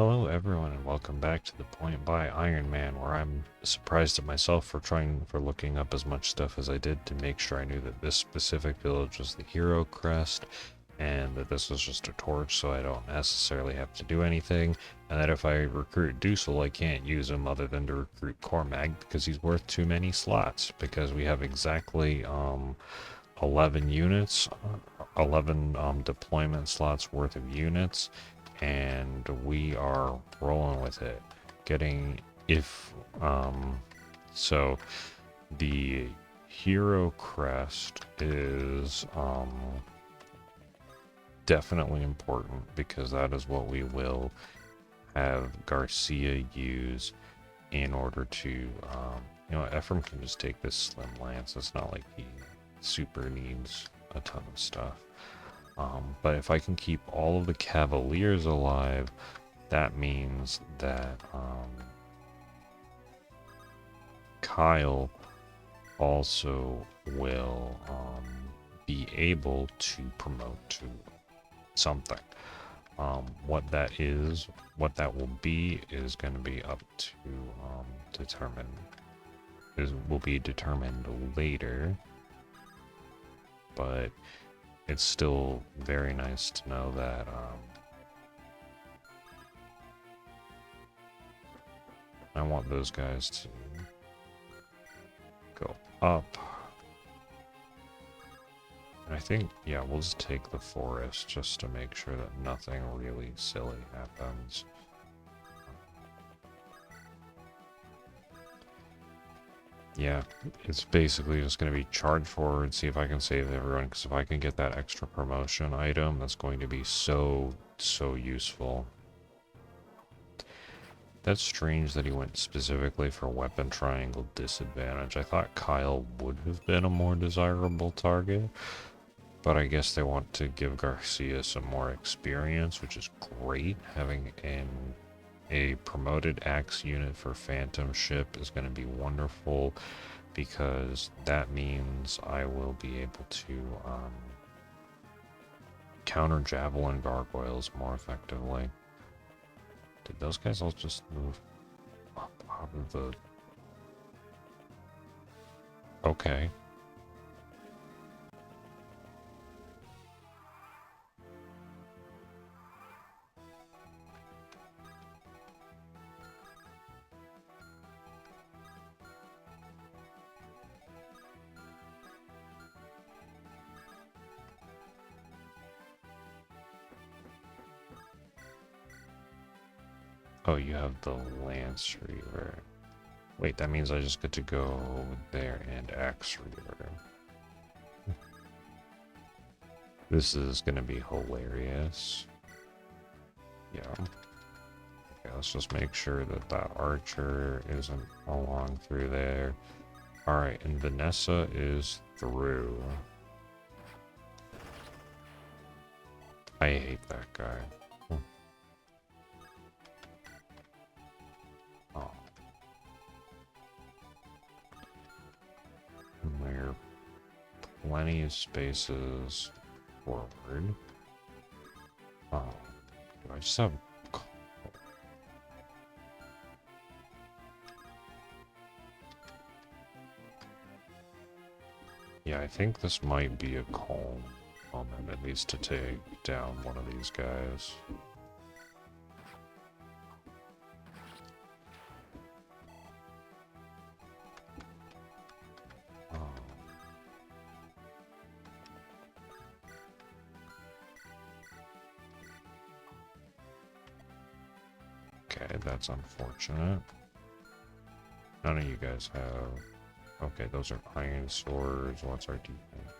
Hello everyone and welcome back to the Point by Iron Man, where I'm surprised at myself for looking up as much stuff as I did to make sure I knew that this specific village was the Hero Crest and that this was just a torch so I don't necessarily have to do anything, and that if I recruit Dusel I can't use him other than to recruit Cormag because he's worth too many slots because we have exactly 11 units, 11 deployment slots worth of units, and we are rolling with it. Getting if so the hero crest is definitely important because that is what we will have Garcia use in order to Ephraim can just take this slim lance. It's not like he super needs a ton of stuff. But if I can keep all of the Cavaliers alive, that means that Kyle also will be able to promote to something. What that will be is going to be up to will be determined later, but it's still very nice to know that I want those guys to go up. And I think, yeah, we'll just take the forest just to make sure that nothing really silly happens. Yeah, it's basically just going to be charge forward, see if I can save everyone, because if I can get that extra promotion item, that's going to be so useful. That's strange that he went specifically for weapon triangle disadvantage. I thought Kyle would have been a more desirable target, but I guess they want to give Garcia some more experience, which is great. Having a promoted axe unit for Phantom Ship is going to be wonderful because that means I will be able to counter Javelin Gargoyles more effectively. Did those guys all just move up out of the... Okay. Oh, you have the Lance Reaver. Wait, that means I just get to go there and Axe Reaver. This is gonna be hilarious. Yeah. Okay, let's just make sure that that archer isn't along through there. Alright, and Vanessa is through. I hate that guy. Oh. There are plenty of spaces forward. Oh. Do I just have... Yeah, I think this might be a calm moment, at least to take down one of these guys. Oh. Okay, that's unfortunate. None of you guys have... Okay, those are iron swords. What's our defense?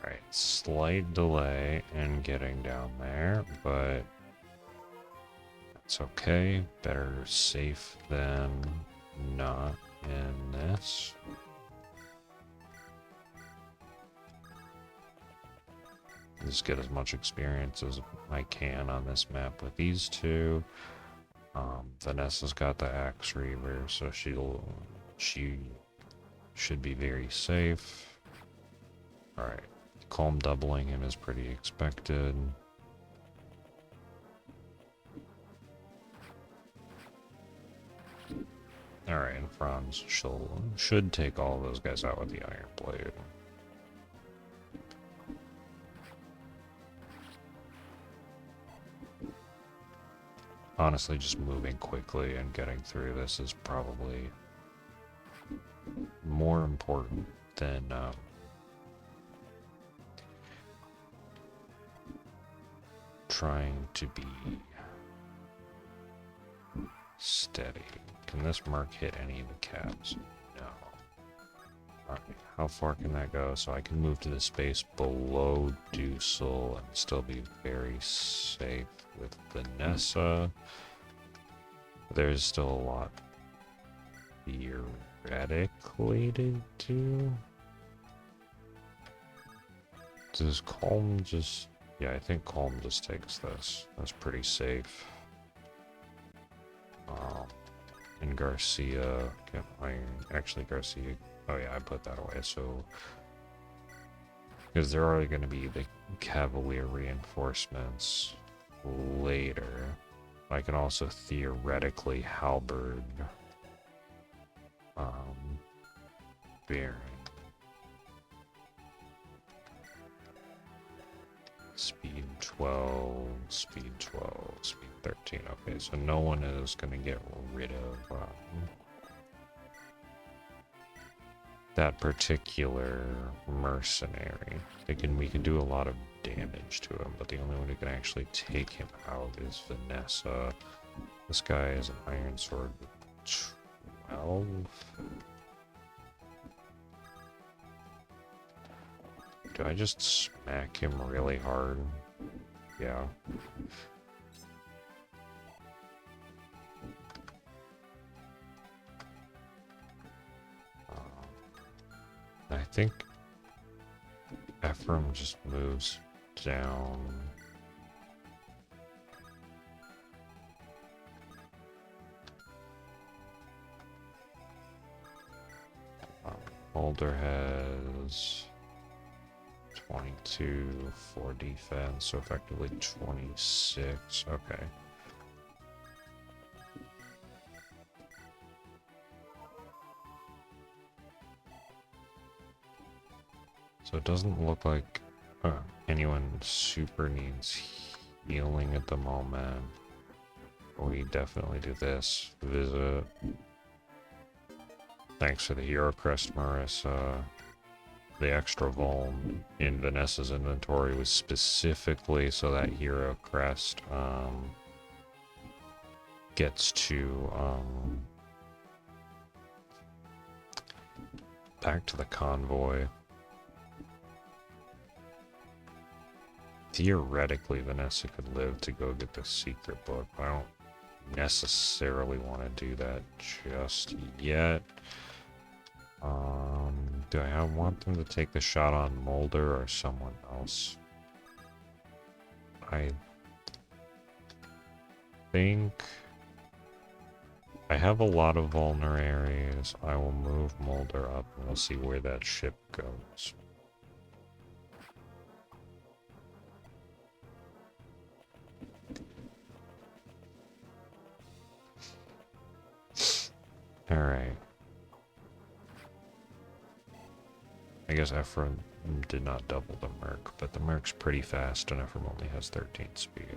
Alright, slight delay in getting down there, but that's okay. Better safe than not in this. Just get as much experience as I can on this map with these two. Vanessa's got the Axe Reaver, so she should be very safe. Alright, Calm doubling him is pretty expected. Alright, and Franz should take all of those guys out with the Iron Blade. Honestly, just moving quickly and getting through this is probably more important than trying to be steady. Can this Merc hit any of the cabs? No. Alright, how far can that go? So I can move to the space below Dusel and still be very safe with Vanessa. There's still a lot theoretically to do. Does Calm just... Yeah, I think Calm just takes this. That's pretty safe. And Garcia... Actually, Garcia... Oh yeah, I put that away, so... Because there are going to be the Cavalier reinforcements later. I can also theoretically halberd Baron. Speed 12, speed 12, speed 13. Okay, so no one is going to get rid of that particular mercenary. We can do a lot of damage to him, but the only one who can actually take him out is Vanessa. This guy is an Iron Sword with 12. Do I just smack him really hard? Yeah. I think Ephraim just moves down. Mulder has 22 for defense, so effectively 26. Okay. So it doesn't look like anyone super needs healing at the moment. We definitely do this. Visit. Thanks for the Hero Crest, Marissa. The extra vuln in Vanessa's inventory was specifically so that Hero Crest gets to back to the convoy. Theoretically, Vanessa could live to go get the secret book. I don't necessarily want to do that just yet. Do I want them to take the shot on Mulder or someone else? I think I have a lot of vulneraries. I will move Mulder up and we'll see where that ship goes. Alright. I guess Ephraim did not double the Merc, but the Merc's pretty fast and Ephraim only has 13 speed.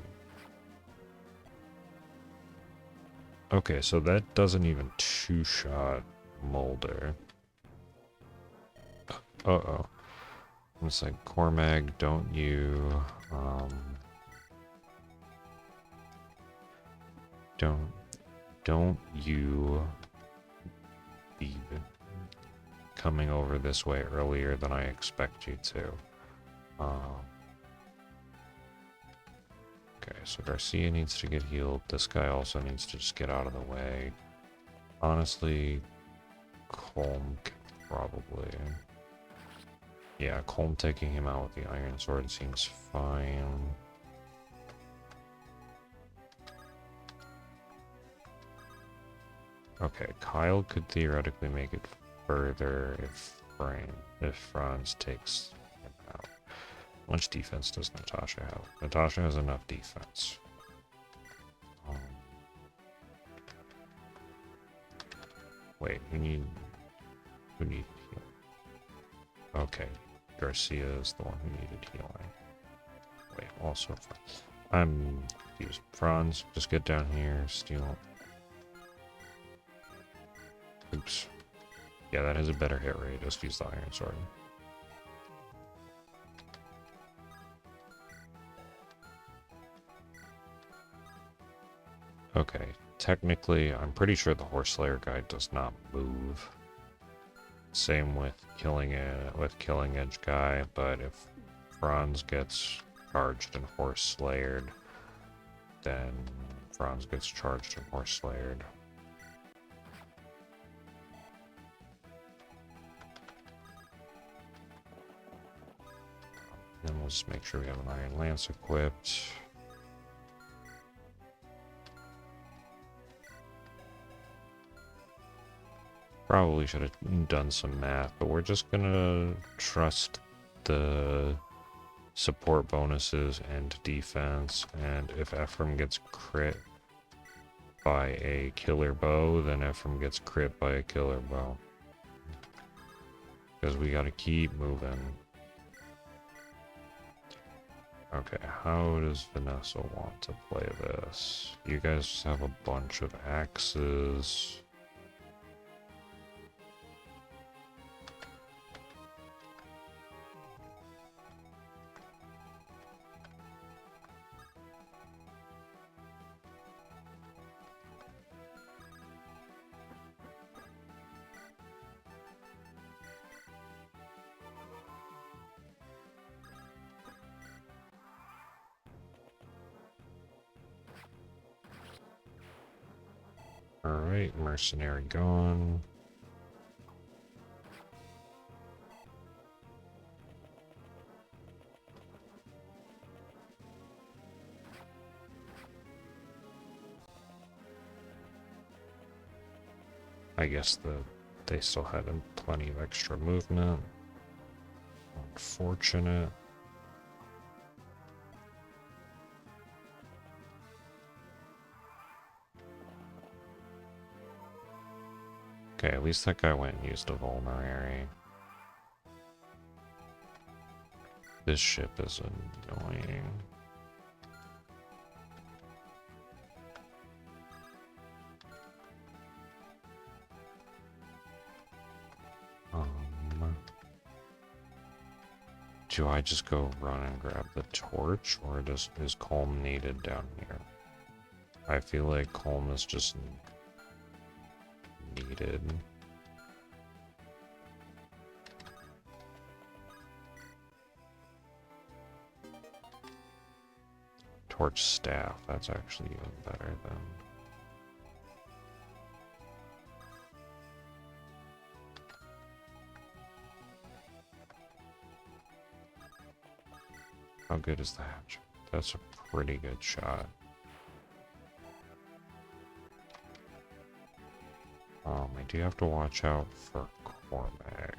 Okay, so that doesn't even two-shot Mulder. Uh-oh. It's like, Cormag, don't you... Don't you be coming over this way earlier than I expect you to. Um, okay, so Garcia needs to get healed. This guy also needs to just get out of the way. Honestly, Colm could probably... Yeah, Colm taking him out with the Iron Sword seems fine. Okay, Kyle could theoretically make it further if Franz takes him out. How much defense does Natasha have? Natasha has enough defense. Wait, who need healing? Okay, Garcia is the one who needed healing. Wait, also, I'm confused. Franz, just get down here, steal. Oops. Yeah, that has a better hit rate. Just use the Iron Sword. Okay, technically, I'm pretty sure the Horse Slayer guy does not move. Same with Killing Edge guy, but if Franz gets charged and Horse Slayered, then Franz gets charged and Horse Slayered. Then we'll just make sure we have an Iron Lance equipped. Probably should have done some math, but we're just gonna trust the support bonuses and defense, and if Ephraim gets crit by a killer bow, then Ephraim gets crit by a killer bow. Because we gotta keep moving. Okay, how does Vanessa want to play this? You guys have a bunch of axes. Alright, mercenary gone. I guess they still had plenty of extra movement. Unfortunate. Okay, at least that guy went and used a vulnerary. This ship is annoying. Do I just go run and grab the torch, or is Colm needed down here? I feel like Colm is just needed. Torch staff, that's actually even better than... How good is the hatchet? That's a pretty good shot. I do have to watch out for Cormag.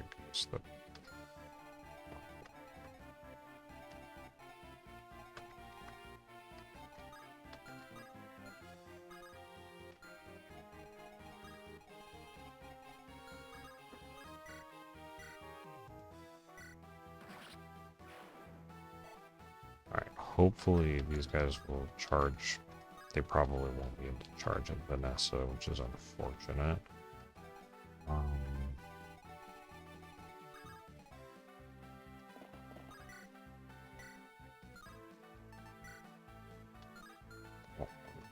Alright, hopefully these guys will charge. They probably won't be able to charge at Vanessa, which is unfortunate.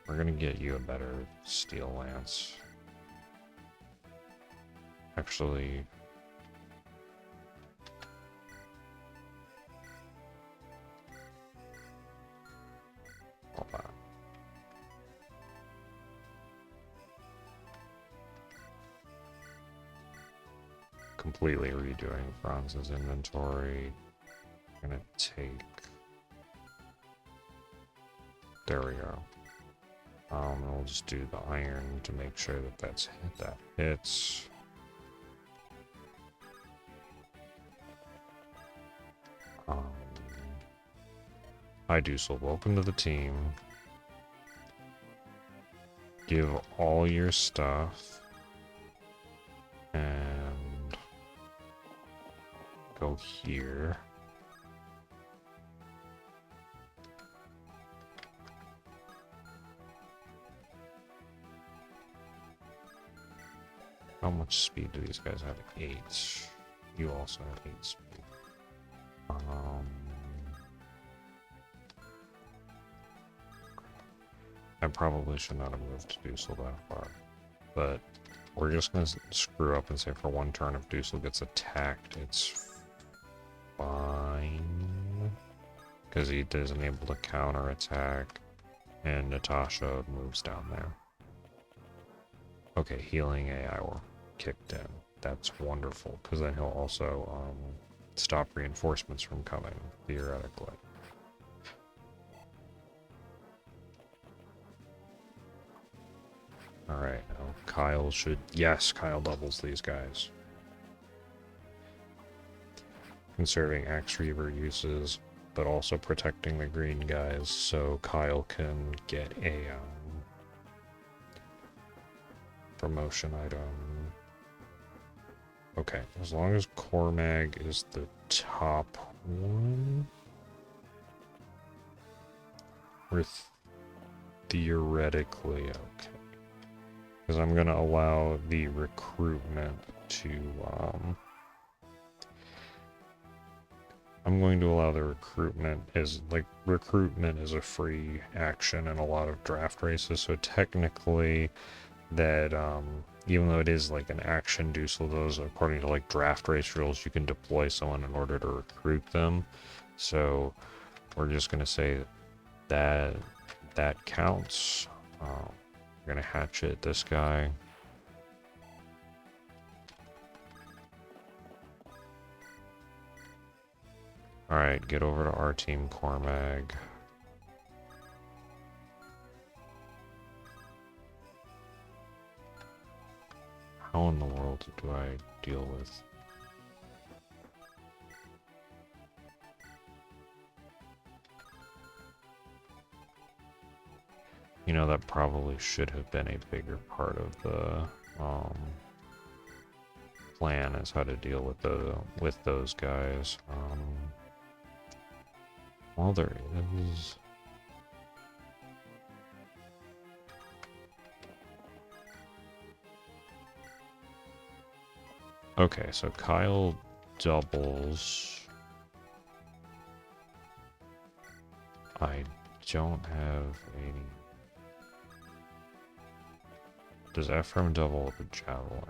We're gonna get you a better steel lance. Actually, completely redoing Franz's inventory. I'm gonna take... There we go. And we'll just do the iron to make sure that that hits. Hi Dusel, welcome to the team. Give all your stuff and go here. How much speed do these guys have? 8. You also have 8 speed. I probably should not have moved Dusel that far, but we're just going to screw up and say for one turn if Dusel gets attacked, it's fine, because he isn't able to counter attack, and Natasha moves down there. Okay, healing AI were kicked in. That's wonderful, because then he'll also stop reinforcements from coming, theoretically. Alright, now Kyle should... Yes, Kyle doubles these guys. Conserving Axe Reaver uses, but also protecting the green guys, so Kyle can get a promotion item. Okay, as long as Cormag is the top one, we're theoretically okay. Because I'm going to allow the recruitment to, I'm going to allow the recruitment as, like, recruitment is a free action in a lot of draft races, so technically that, even though it is like an action Dusel, those, according to like draft race rules, you can deploy someone in order to recruit them. So we're just going to say that that counts. We're going to hatchet this guy. Alright, get over to our team, Cormag. How in the world do I deal with... You know, that probably should have been a bigger part of the plan, is how to deal with those guys. Well, there is... Okay, so Kyle doubles. I don't have any... Does Ephraim double with a javelin?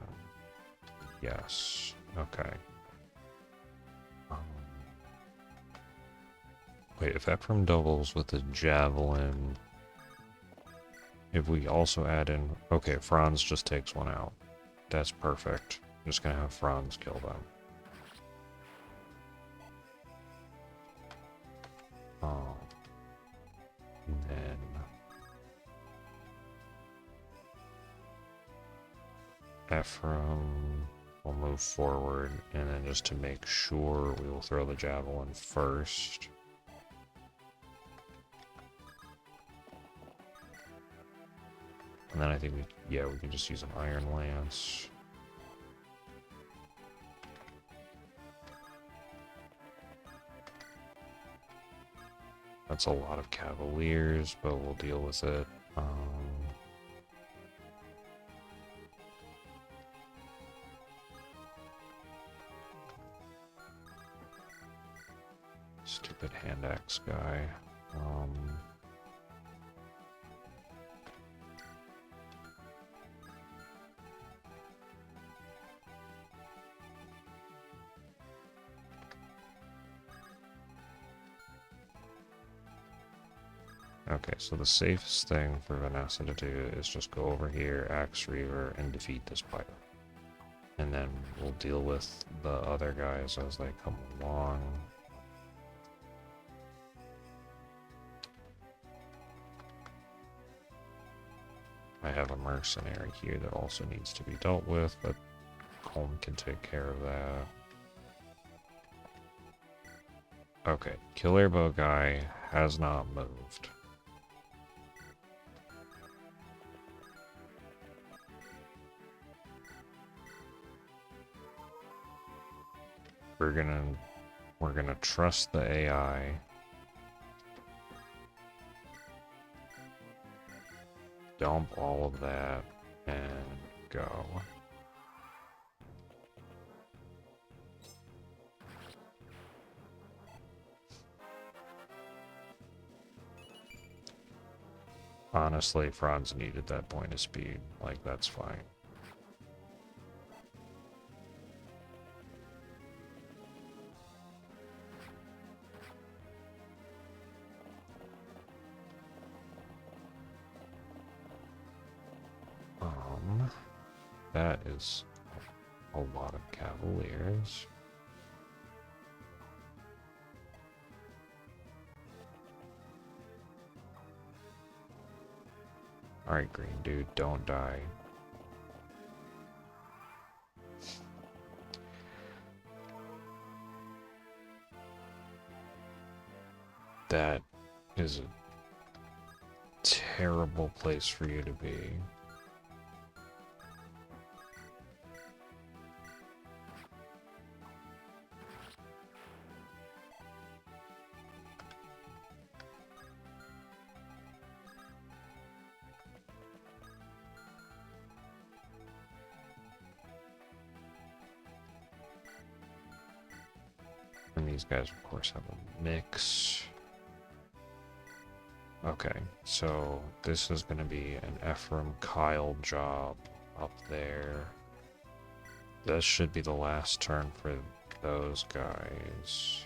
Yes. Okay. Wait, if Ephraim doubles with a javelin, if we also add in... Okay, Franz just takes one out. That's perfect. I'm just gonna have Franz kill them. And then... Ephraim will move forward, and then just to make sure, we will throw the javelin first. And then I think we can just use an Iron Lance. That's a lot of Cavaliers, but we'll deal with it. Stupid hand axe guy. Okay, so the safest thing for Vanessa to do is just go over here, Axe Reaver, and defeat this pirate. And then we'll deal with the other guys as they come along. I have a mercenary here that also needs to be dealt with, but Colm can take care of that. Okay, killer bow guy has not moved. We're gonna trust the AI. Dump all of that and go. Honestly, Franz needed that point of speed. Like, that's fine. That is a lot of Cavaliers. Alright, green dude, don't die. That is a terrible place for you to be. And these guys, of course, have a mix. Okay, so this is going to be an Ephraim Kyle job up there. This should be the last turn for those guys.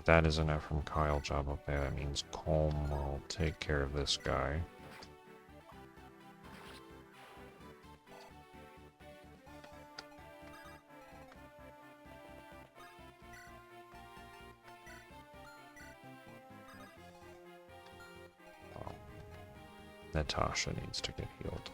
That is an Ephraim Kyle job up there. That means Colm will take care of this guy. Natasha needs to get healed.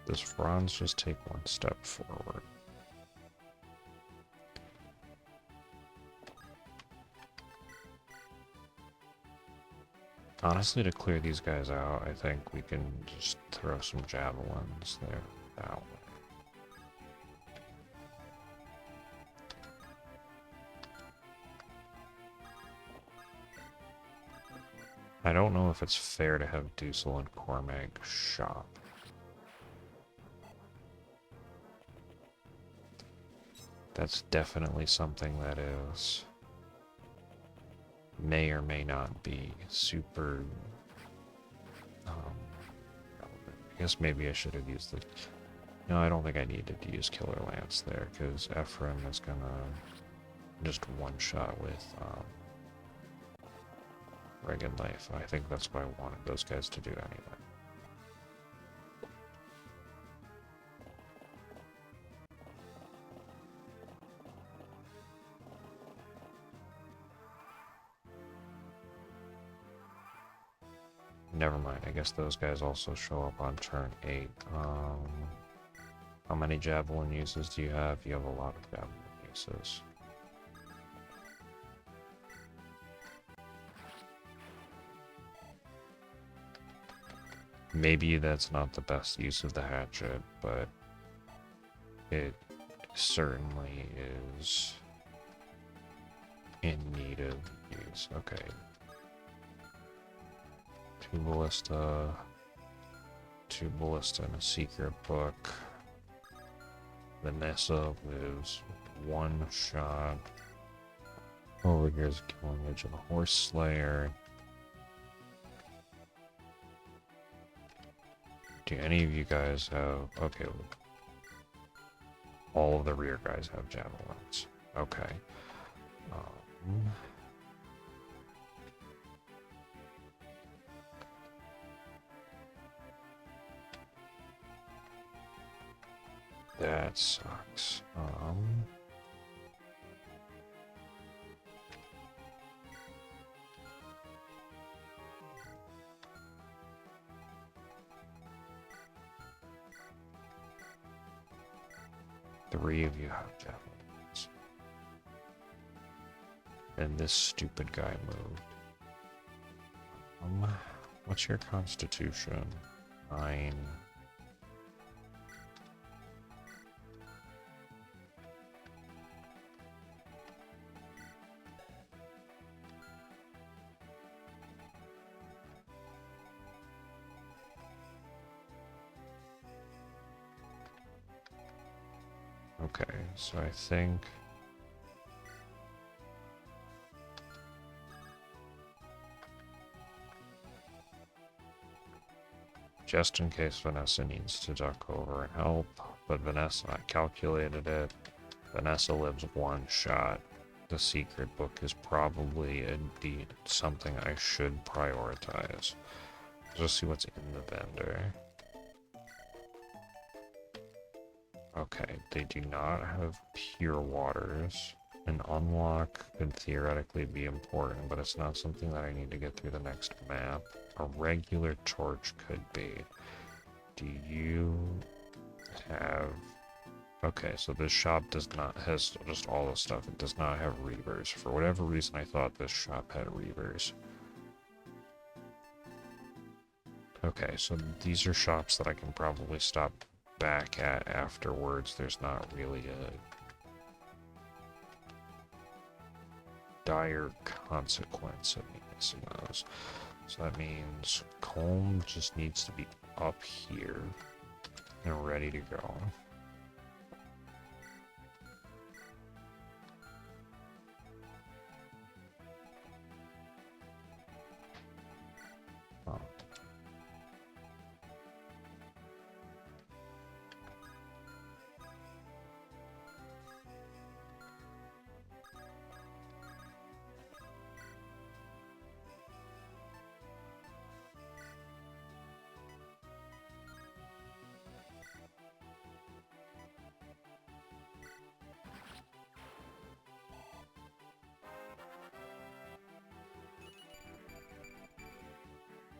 Does Franz just take one step forward? Honestly, to clear these guys out, I think we can just throw some javelins there that way. I don't know if it's fair to have Dussel and Cormag shop. That's definitely something that is may or may not be super I guess maybe I should have used the... No, I don't think I needed to use Killer Lance there, because Ephraim is gonna just one-shot with Regan Life. I think that's what I wanted those guys to do anyway. Never mind, I guess those guys also show up on turn 8. How many javelin uses do you have? You have a lot of javelin uses. Maybe that's not the best use of the hatchet, but it certainly is in need of use. Okay. 2 ballista, 2 ballista, and a secret book. Vanessa lives 1 shot. Over here's a killing edge of a horse slayer. Do any of you guys have... Okay, all of the rear guys have javelins. Okay. That sucks. Three of you have javelins. And this stupid guy moved. What's your constitution? 9. Okay, so I think... just in case Vanessa needs to duck over and help, but Vanessa, I calculated it. Vanessa lives 1 shot. The secret book is probably indeed something I should prioritize. Just see what's in the vendor. Okay, they do not have pure waters. An unlock could theoretically be important, but it's not something that I need to get through the next map. A regular torch could be. Do you have... Okay, so this shop does not... has just all the stuff. It does not have reavers. For whatever reason, I thought this shop had reavers. Okay, so these are shops that I can probably stop back at afterwards. There's not really a dire consequence of me missing those. So that means Colm just needs to be up here and ready to go. Oh.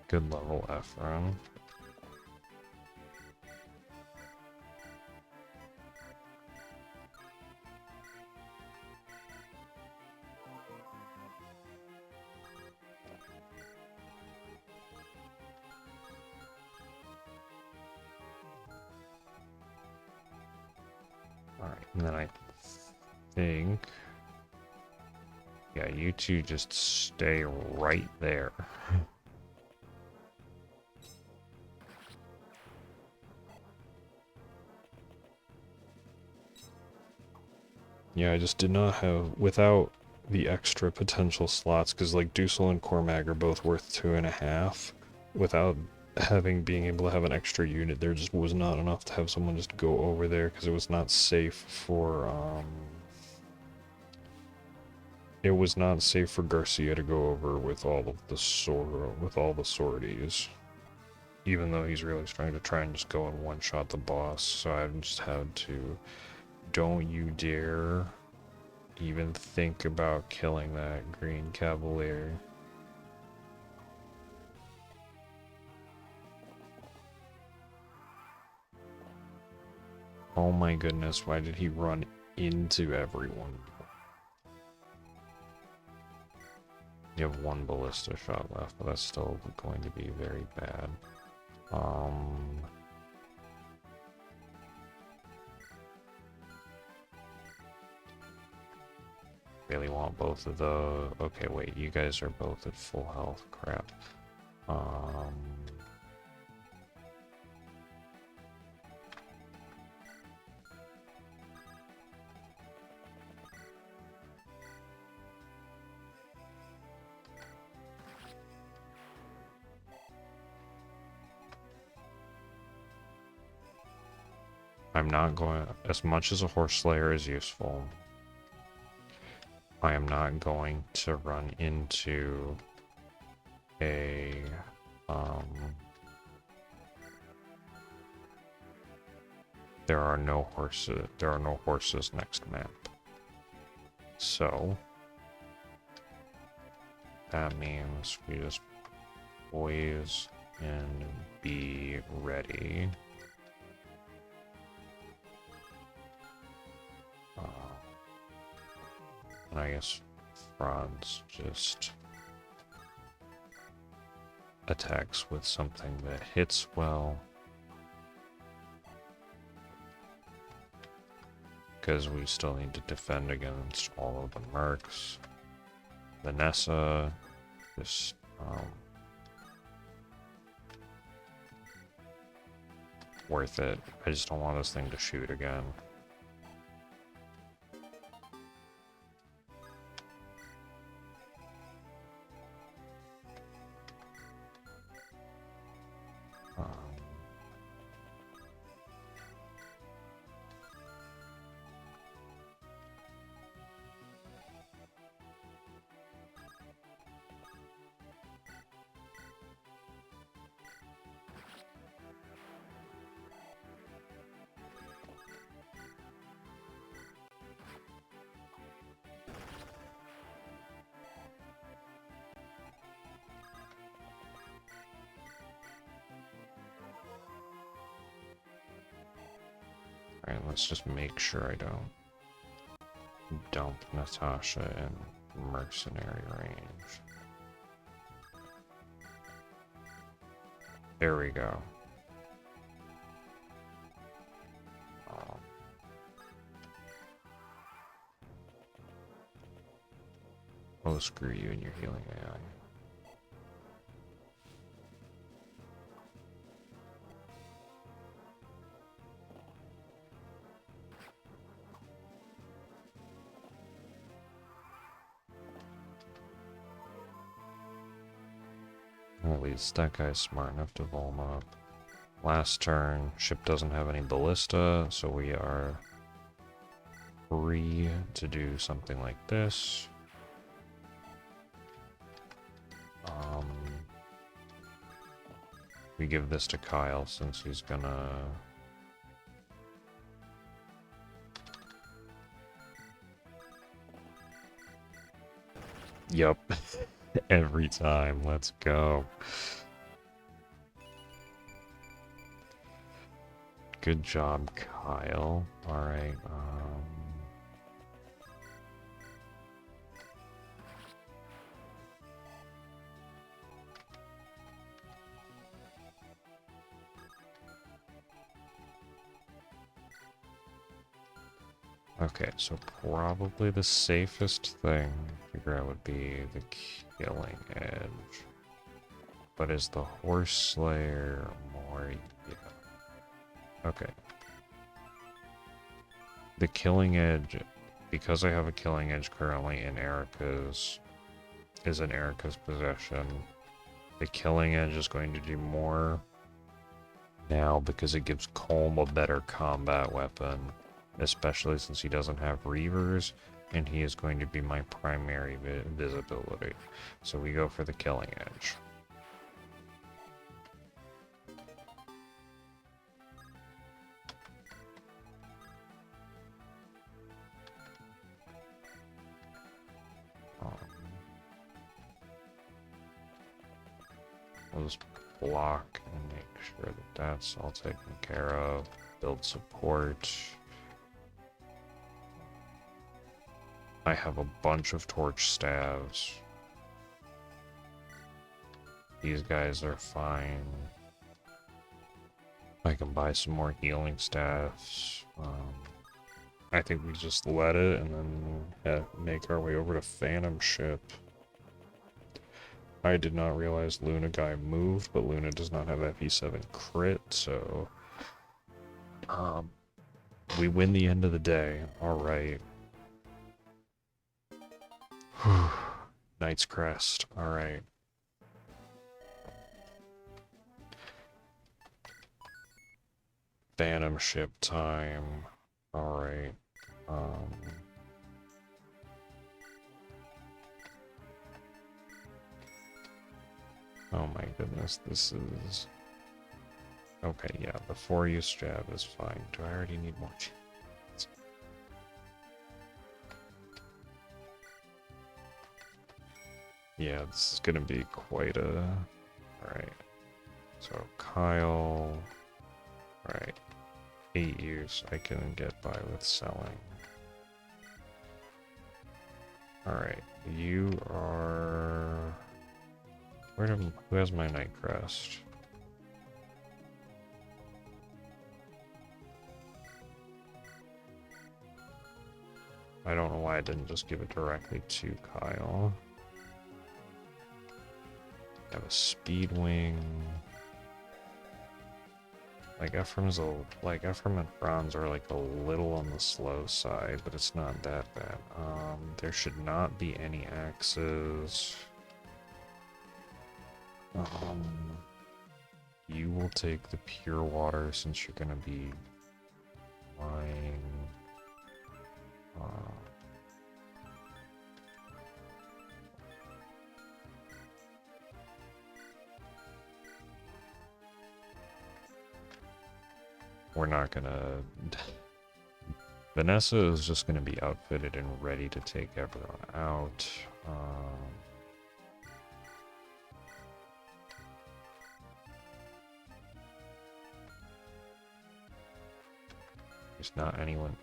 Good level Ephron. Alright, and then I think... yeah, you two just stay right there. Yeah, I just did not have, without the extra potential slots, because like Dusel and Cormag are both worth 2.5. Without being able to have an extra unit, there just was not enough to have someone just go over there, because it was not safe for, it was not safe for Garcia to go over with all of the sorties. Even though he's really trying to just go and one-shot the boss, so I just had to... Don't you dare even think about killing that Green Cavalier. Oh my goodness, why did he run into everyone? You have 1 ballista shot left, but that's still going to be very bad. Um, really want both of the. Okay, wait, you guys are both at full health. Crap. Um, I'm not going. As much as a horse slayer is useful, I am not going to run into a. Um, there are no horses. There are no horses next map. So that means we just poise and be ready. And I guess Franz just attacks with something that hits well. Because we still need to defend against all of the mercs. Vanessa, just worth it. I just don't want this thing to shoot again. Alright, let's just make sure I don't dump Natasha in mercenary range. There we go. Oh, screw you and your healing AI. At least that guy's smart enough to Volm up. Last turn, ship doesn't have any ballista, so we are free to do something like this. We give this to Kyle since he's gonna... Yup. Every time. Let's go. Good job, Kyle. Alright, okay, so probably the safest thing to figure out would be the Killing Edge. But is the Horse Slayer more... Yeah. Okay. The Killing Edge, because I have a Killing Edge currently in Erica's... is in Erica's possession. The Killing Edge is going to do more now because it gives Colm a better combat weapon. Especially since he doesn't have Reavers, and he is going to be my primary visibility. So we go for the Killing Edge. We'll just block and make sure that that's all taken care of. Build support. I have a bunch of torch staves. These guys are fine. I can buy some more healing staffs. I think we just let it and then make our way over to Phantom Ship. I did not realize Luna Guy moved, but Luna does not have FE7 crit, so we win the end of the day. Alright. Knight's Crest. Alright. Phantom Ship time. Alright. Oh my goodness, this is... Okay, yeah, the 4-use jab is fine. Do I already need more? Yeah, this is gonna be quite a... Alright. So, Kyle... Alright. 8 years I can get by with selling. Alright, you are... Who has my Night Crest? I don't know why I didn't just give it directly to Kyle. I have a Speed Wing. Like Ephraim and Franz are like a little on the slow side, but it's not that bad. There should not be any axes. You will take the pure water since you're gonna be flying. We're not gonna... Vanessa is just gonna be outfitted and ready to take everyone out. There's not anyone...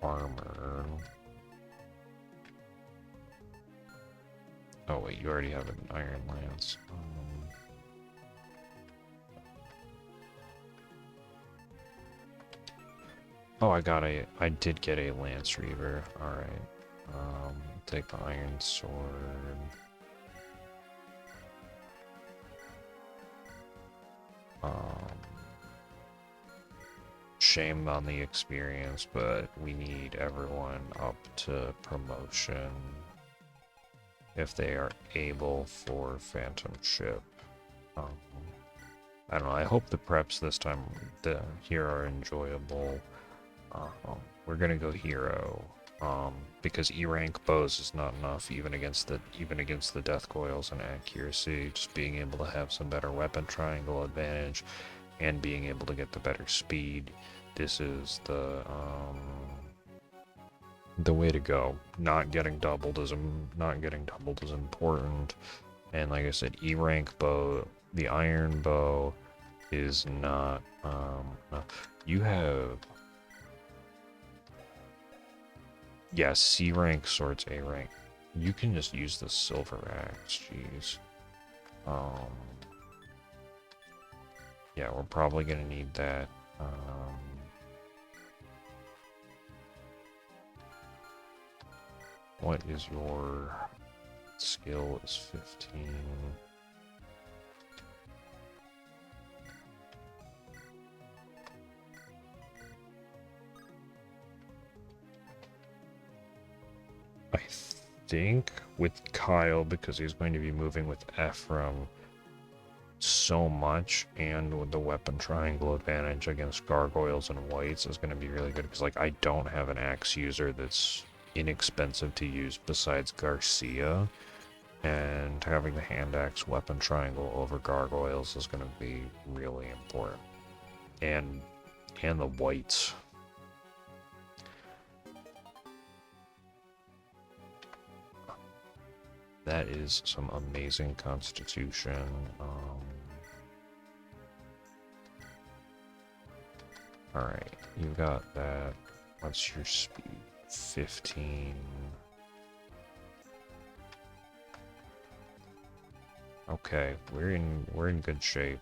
Armor... Oh wait, you already have an Iron Lance. Oh, I did get a Lance Reaver. Alright. Take the Iron Sword. Shame on the experience, but we need everyone up to promotion if they are able for Phantom Ship. I don't know, I hope the preps this time here are enjoyable. We're gonna go hero, because E-rank bows is not enough even against the death coils and accuracy. Just being able to have some better weapon triangle advantage and being able to get the better speed. This is the way to go. Not getting doubled is important. And like I said, E-rank bow, the iron bow is not. You have. Yeah, C rank swords, A rank. You can just use the silver axe, jeez. Yeah, we're probably gonna need that. What is your skill is 15. I think with Kyle, because he's going to be moving with Ephraim so much, and with the weapon triangle advantage against gargoyles and whites is going to be really good, because like I don't have an axe user that's inexpensive to use besides Garcia, and having the hand axe weapon triangle over gargoyles is going to be really important. And the whites. That is some amazing constitution. Alright, you got that. What's your speed? 15. Okay, we're in good shape.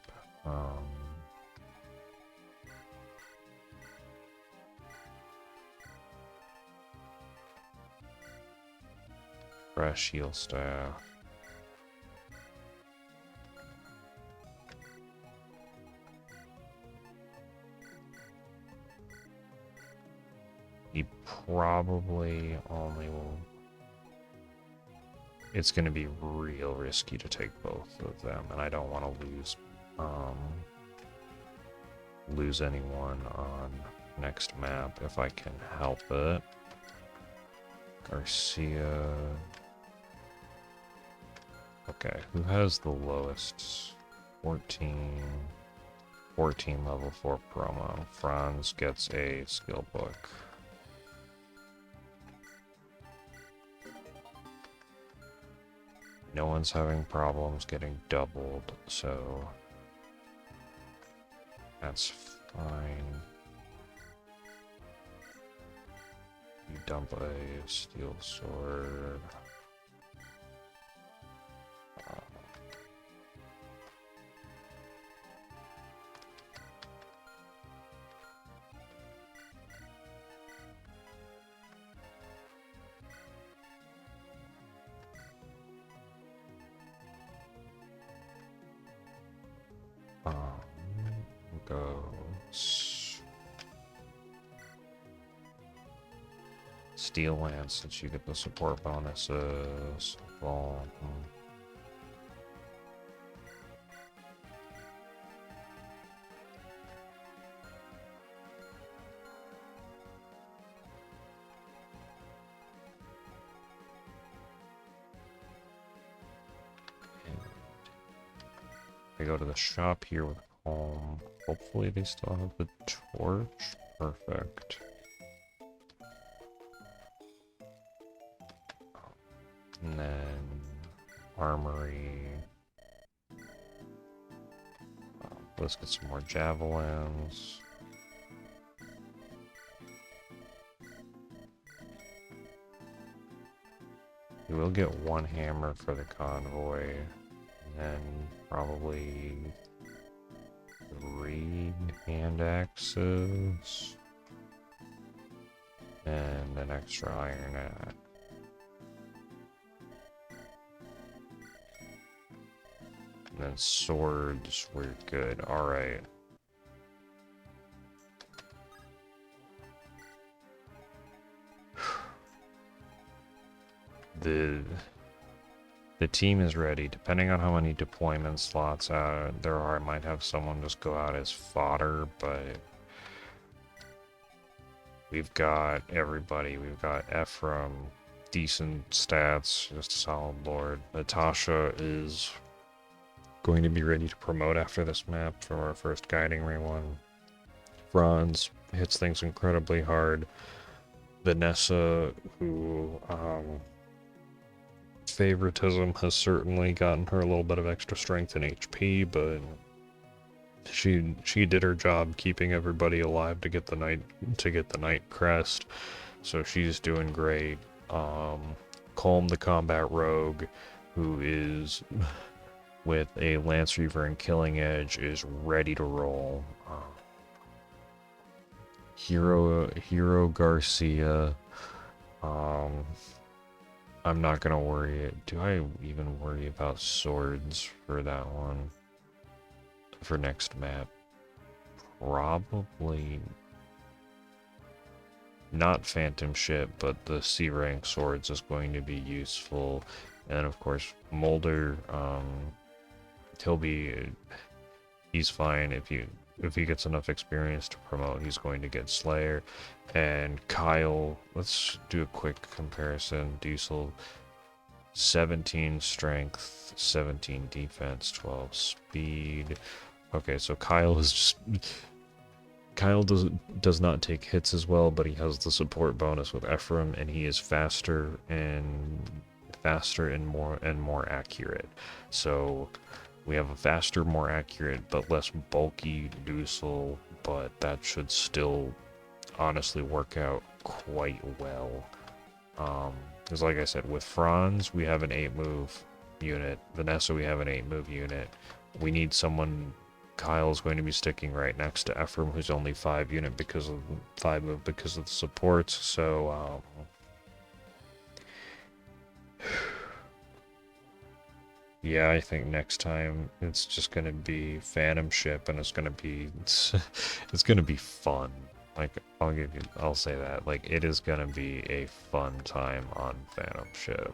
Crash Heal Staff. He probably only will... It's going to be real risky to take both of them, and I don't want to lose anyone on next map if I can help it. Garcia. Okay, who has the lowest? 14 level 4 promo. Franz gets a skill book. No one's having problems getting doubled, so that's fine. You dump a steel sword. Goes Steel Lance, since you get the support bonuses. Well, I go to the shop here with home. Hopefully they still have the torch. Perfect. And then armory. Let's get some more javelins. We will get one hammer for the convoy, and then probably 3 hand axes and an extra iron axe. And then swords, we're good. Alright. The team is ready. Depending on how many deployment slots there are, I might have someone just go out as fodder, but we've got everybody. We've got Ephraim, decent stats, just a solid lord. Natasha is going to be ready to promote after this map from our first guiding ring one. Franz hits things incredibly hard. Vanessa, who favoritism has certainly gotten her a little bit of extra strength and HP, but she did her job keeping everybody alive to get the night crest, so she's doing great. Colm, the combat rogue, who is with a Lance Reaver and Killing Edge, is ready to roll. Hero Garcia. I'm not gonna worry. Do I even worry about swords for that one? For next map? Probably not phantom ship, but the C rank swords is going to be useful. And of course, Mulder, he's fine if he gets enough experience to promote. He's going to get Slayer. And Kyle, let's do a quick comparison. Diesel, 17 strength, 17 defense, 12 speed. Okay, so Kyle does not take hits as well, but he has the support bonus with Ephraim, and he is faster and more accurate. So we have a faster, more accurate, but less bulky Dusel, but that should still honestly work out quite well. Because like I said, with Franz, we have an 8-move unit. Vanessa, we have an 8-move unit. We need someone... Kyle's going to be sticking right next to Ephraim, who's only 5-move because of the supports, so... yeah, I think next time it's just gonna be Phantom Ship, and it's gonna be it's gonna be fun. Like I'll say that. Like it is gonna be a fun time on Phantom Ship.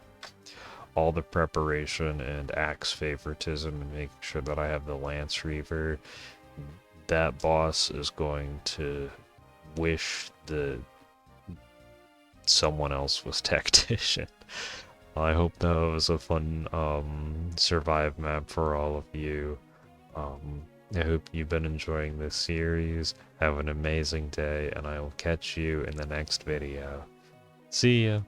All the preparation and axe favoritism and making sure that I have the Lance Reaver. That boss is going to wish that someone else was Tactician. I hope that was a fun survive map for all of you. I hope you've been enjoying this series. Have an amazing day, and I will catch you in the next video. See ya!